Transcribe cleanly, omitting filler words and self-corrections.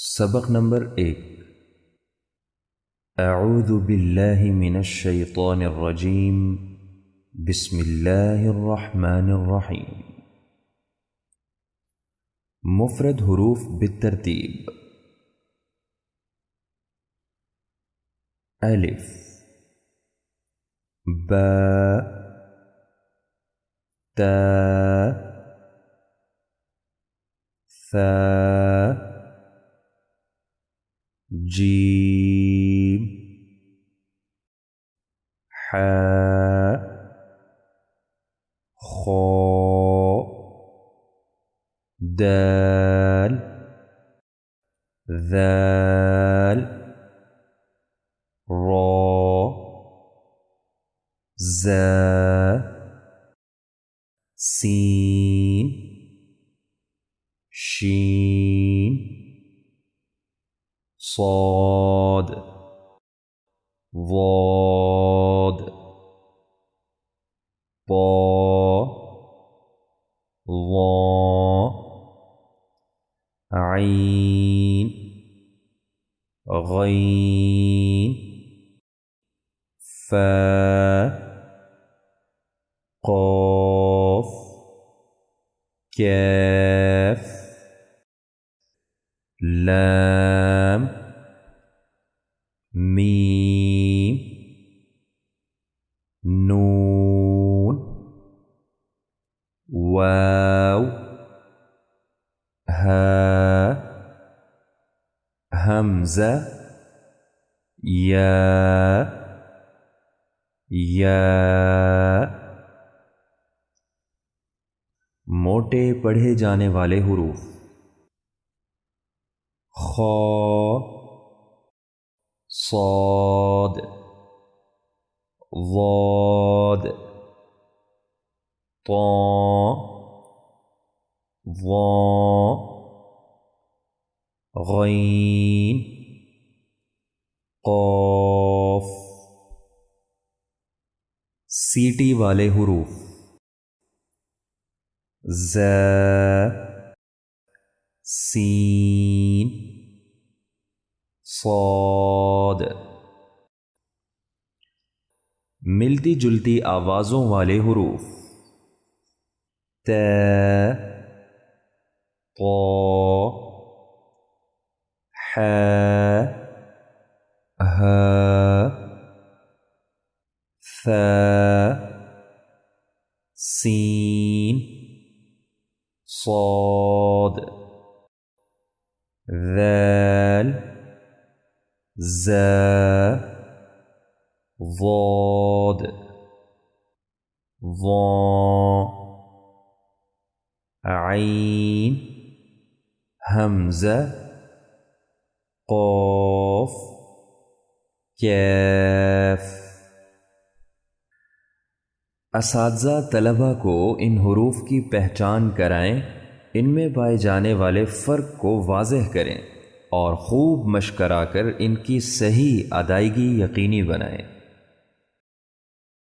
سبق نمبر 1۔ اعوذ باللہ من الشیطان الرجیم، بسم اللہ الرحمن الرحیم۔ مفرد حروف بالترتیب: الف، با، تا، ثا، جیم، حا، خا، دال، ذال، را، زا، سین، شین، صاد، ضاد، طا، ظا، عین، غین، فا، قاف، کاف، لام، میم، نون، واو، ہا، حمزہ، یا، موٹے پڑھے جانے والے حروف: خا، صاد، ضاد، طا، ظا، غین، قاف۔ سیٹی والے حروف: زا، سین، صاد۔ ملتی جلتی آوازوں والے حروف: تا، طا، حا، ہا، ثا، سین، صاد، ذال، زا، ضاد، ظا، عین، حمزہ، قاف، کاف۔ اساتذہ طلبہ کو ان حروف کی پہچان کرائیں، ان میں پائے جانے والے فرق کو واضح کریں اور خوب مشق کرا کر ان کی صحیح ادائیگی یقینی بنائیں۔